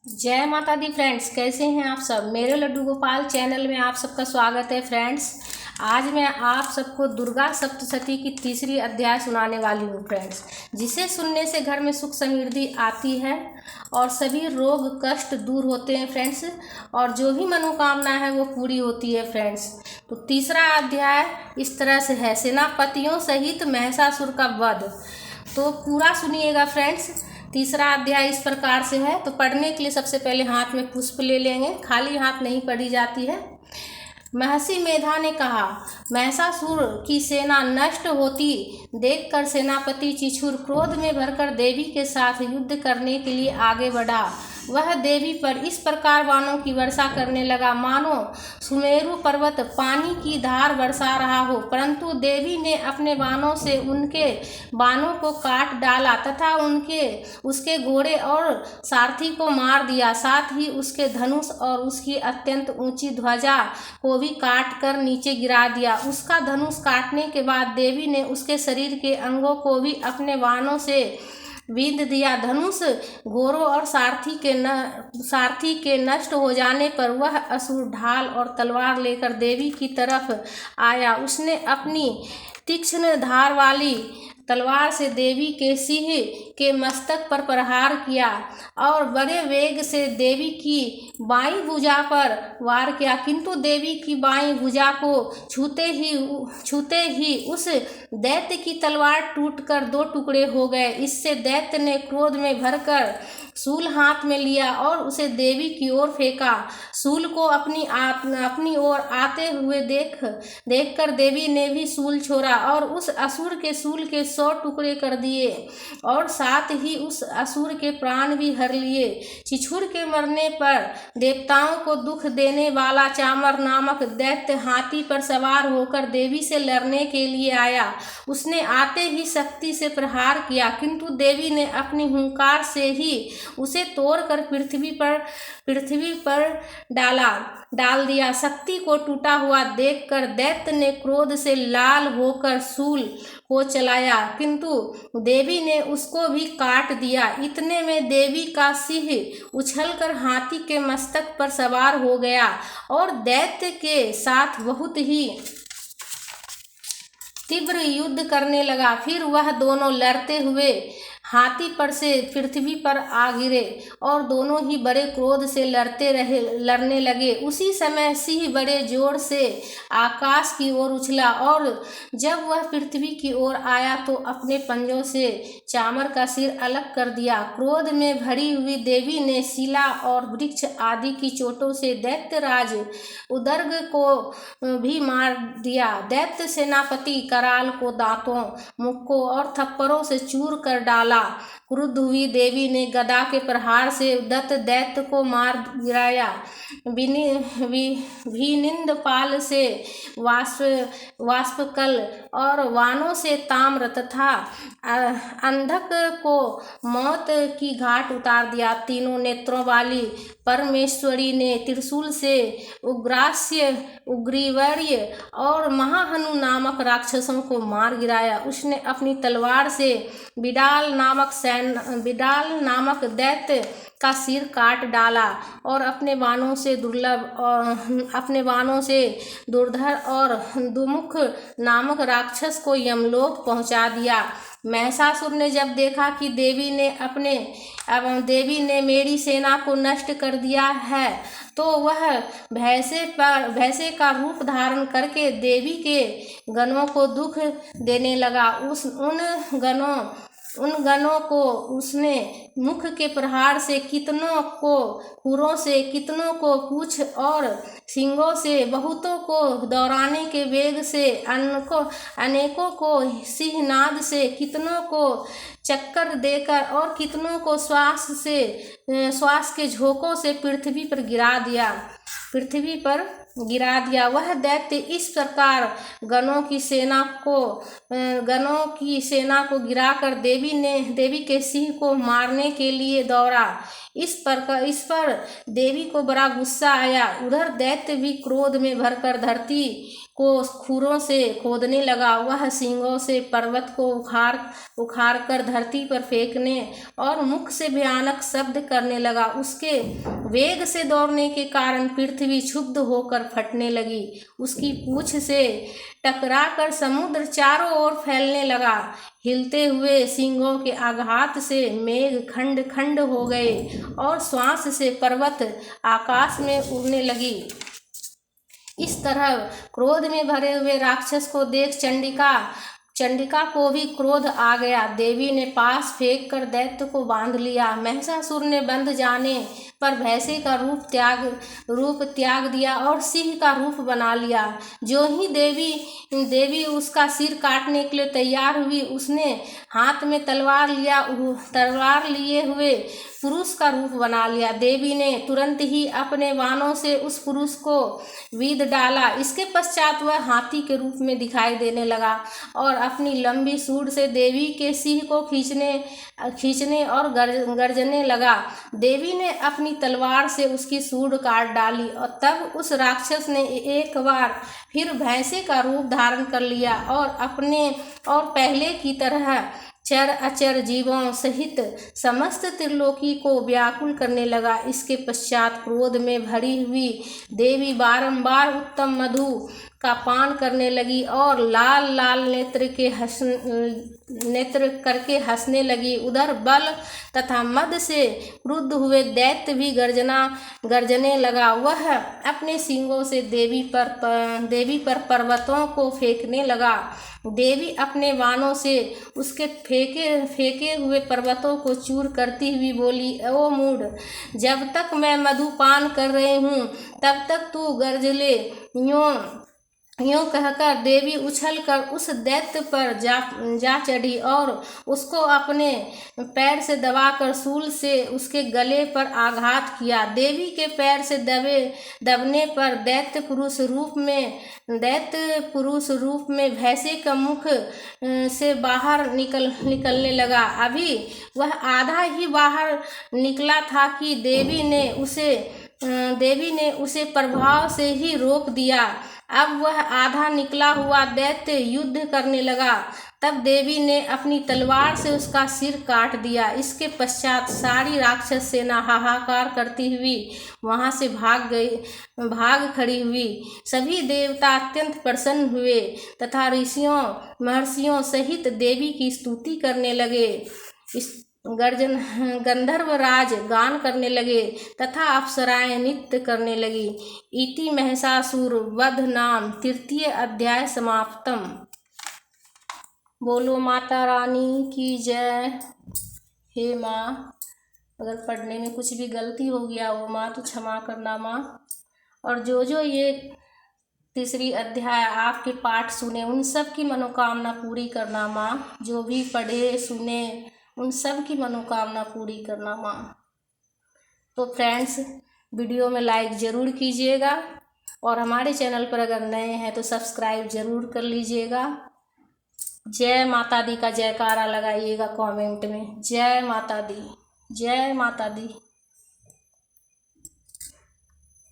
जय माता दी फ्रेंड्स, कैसे हैं आप सब। मेरे लड्डू गोपाल चैनल में आप सबका स्वागत है फ्रेंड्स। आज मैं आप सबको दुर्गा सप्तशती की तीसरी अध्याय सुनाने वाली हूँ फ्रेंड्स, जिसे सुनने से घर में सुख समृद्धि आती है और सभी रोग कष्ट दूर होते हैं फ्रेंड्स, और जो भी मनोकामना है वो पूरी होती है फ्रेंड्स। तो तीसरा अध्याय इस तरह से है, सेनापतियों सहित महिषासुर का वध। तो पूरा सुनिएगा फ्रेंड्स। तीसरा अध्याय इस प्रकार से है। तो पढ़ने के लिए सबसे पहले हाथ में पुष्प ले लेंगे, खाली हाथ नहीं पढ़ी जाती है। महर्षि मेधा ने कहा, महिषासुर की सेना नष्ट होती देखकर सेनापति चिछुर क्रोध में भरकर देवी के साथ युद्ध करने के लिए आगे बढ़ा। वह देवी पर इस प्रकार बाणों की वर्षा करने लगा मानो सुमेरु पर्वत पानी की धार बरसा रहा हो, परंतु देवी ने अपने बाणों से उनके बाणों को काट डाला तथा उसके घोड़े और सारथी को मार दिया। साथ ही उसके धनुष और उसकी अत्यंत ऊंची ध्वजा को भी काट कर नीचे गिरा दिया। उसका धनुष काटने के बाद देवी ने उसके शरीर के अंगों को भी अपने बाणों से बींध दिया। धनुष घोड़ों और सारथी के नष्ट हो जाने पर वह असुर ढाल और तलवार लेकर देवी की तरफ आया। उसने अपनी तीक्ष्ण धार वाली तलवार से देवी के सिंह के मस्तक पर प्रहार किया और बड़े वेग से देवी की बाईं भुजा पर वार किया, किंतु देवी की बाईं भुजा को छूते ही उस दैत्य की तलवार टूटकर दो टुकड़े हो गए। इससे दैत्य ने क्रोध में भरकर शूल हाथ में लिया और उसे देवी की ओर फेंका। शूल को अपनी ओर आते हुए देखकर देवी ने भी शूल छोड़ा और उस असुर के शूल के 100 टुकड़े कर दिए और साथ ही उस असुर के प्राण भी हर लिए। चिछुर के मरने पर देवताओं को दुख देने वाला चामर नामक दैत्य हाथी पर सवार होकर देवी से लड़ने के लिए आया। उसने आते ही शक्ति से प्रहार किया, किंतु देवी ने अपनी हुंकार से ही उसे तोड़कर पृथ्वी पर डाल दिया। शक्ति को टूटा हुआ देखकर दैत्य ने क्रोध से लाल होकर शूल को चलाया, किंतु देवी ने उसको भी काट दिया। इतने में देवी का सिंह उछलकर हाथी के मस्तक पर सवार हो गया और दैत्य के साथ बहुत ही तीव्र युद्ध करने लगा। फिर वह दोनों लड़ते हुए हाथी पर से पृथ्वी पर आ गिरे और दोनों ही बड़े क्रोध से लड़ने लगे। उसी समय सिंह बड़े जोर से आकाश की ओर उछला और जब वह पृथ्वी की ओर आया तो अपने पंजों से चामर का सिर अलग कर दिया। क्रोध में भरी हुई देवी ने शिला और वृक्ष आदि की चोटों से दैत्यराज उदर्ग को भी मार दिया। दैत्य सेनापति कराल को दांतों, मुक्कों और थप्पड़ों से चूर कर डाला। क्रुद्ध हुई देवी ने गदा के प्रहार से उद्धत दैत्य को मार गिराया। विनिंद पाल से वाष्पकल और वानों से ताम्र तथा अंधक को मौत की घाट उतार दिया। तीनों नेत्रों वाली परमेश्वरी ने त्रिशूल से उग्रास्य, उग्रीवर्य और महाहनु नामक राक्षसों को मार गिराया। उसने अपनी तलवार से बिडाल नामक दैत्य का सिर काट डाला और अपने बाणों से दुर्धर और दुमुख नामक राक्षस को यमलोक पहुंचा दिया। महिषासुर ने जब देखा कि देवी ने मेरी सेना को नष्ट कर दिया है, तो वह भैंसे का रूप धारण करके देवी के गणों को दुख देने लगा। उन गणों को उसने मुख के प्रहार से कितनों को खुरों से, कितनों को पूंछ और सींगों से, बहुतों को दौड़ाने के वेग से, अनेकों को सिंहनाद से, कितनों को चक्कर देकर और कितनों को श्वास के झोंकों से पृथ्वी पर गिरा दिया। वह दैत्य इस प्रकार गणों की सेना को गिराकर देवी के सिंह को मारने के लिए दौड़ा। इस पर देवी को बड़ा गुस्सा आया। उधर दैत्य भी क्रोध में भरकर धरती को खुरों से खोदने लगा। वह सींगों से पर्वत को उखाड़ कर धरती पर फेंकने और मुख से भयानक शब्द करने लगा। उसके वेग से दौड़ने के कारण पृथ्वी क्षुब्ध होकर फटने लगी। उसकी पूंछ से टकराकर समुद्र चारों ओर फैलने लगा। हिलते हुए सींगों के आघात से मेघ खंड खंड हो गए और श्वास से पर्वत आकाश में उड़ने लगी। इस तरह क्रोध में भरे हुए राक्षस को देख चंडिका को भी क्रोध आ गया। देवी ने पास फेंक कर दैत्य को बांध लिया। महिषासुर ने बंध जाने पर भैंसे का रूप त्याग दिया और सिंह का रूप बना लिया। जो ही देवी उसका सिर काटने के लिए तैयार हुई, उसने हाथ में तलवार लिए हुए पुरुष का रूप बना लिया। देवी ने तुरंत ही अपने बाणों से उस पुरुष को विंध डाला। इसके पश्चात वह हाथी के रूप में दिखाई देने लगा और अपनी लंबी सूंड से देवी के सिंह को खींचने और गर्जने लगा। देवी ने अपनी तलवार से उसकी सूंड काट डाली और तब उस राक्षस ने एक बार फिर भैंसे का रूप धारण कर लिया और पहले की तरह चर अचर जीवों सहित समस्त त्रिलोकी को व्याकुल करने लगा। इसके पश्चात क्रोध में भरी हुई देवी बारंबार उत्तम मधु का पान करने लगी और लाल लाल नेत्र करके हंसने लगी। उधर बल तथा मद से क्रुद्ध हुए दैत्य भी गर्जने लगा। वह अपने सींगों से देवी पर पर्वतों को फेंकने लगा। देवी अपने बाणों से उसके फेंके हुए पर्वतों को चूर करती हुई बोली, ओ मूढ़, जब तक मैं मधुपान कर रही हूँ तब तक तू गर्ज ले। यूं कहकर देवी उछलकर उस दैत्य पर जा चढ़ी और उसको अपने पैर से दबाकर शूल से उसके गले पर आघात किया। देवी के पैर से दबने पर दैत्य पुरुष रूप में भैंसे का मुख से बाहर निकलने लगा। अभी वह आधा ही बाहर निकला था कि देवी ने उसे प्रभाव से ही रोक दिया। अब वह आधा निकला हुआ दैत्य युद्ध करने लगा। तब देवी ने अपनी तलवार से उसका सिर काट दिया। इसके पश्चात सारी राक्षस सेना हाहाकार करती हुई वहां से भाग खड़ी हुई। सभी देवता अत्यंत प्रसन्न हुए तथा ऋषियों महर्षियों सहित देवी की स्तुति करने लगे। गंधर्वराज गान करने लगे तथा अप्सराएं नृत्य करने लगी। इति महिषासुर वध नाम तृतीय अध्याय समाप्तम। बोलो माता रानी की जय। हे माँ, अगर पढ़ने में कुछ भी गलती हो गया हो माँ तो क्षमा करना माँ। और जो ये तीसरी अध्याय आपके पाठ सुने उन सब की मनोकामना पूरी करना माँ। जो भी पढ़े सुने उन सब की मनोकामना पूरी करना माँ। तो फ्रेंड्स, वीडियो में लाइक ज़रूर कीजिएगा और हमारे चैनल पर अगर नए हैं तो सब्सक्राइब ज़रूर कर लीजिएगा। जय माता दी का जयकारा लगाइएगा कमेंट में। जय माता दी, जय माता दी।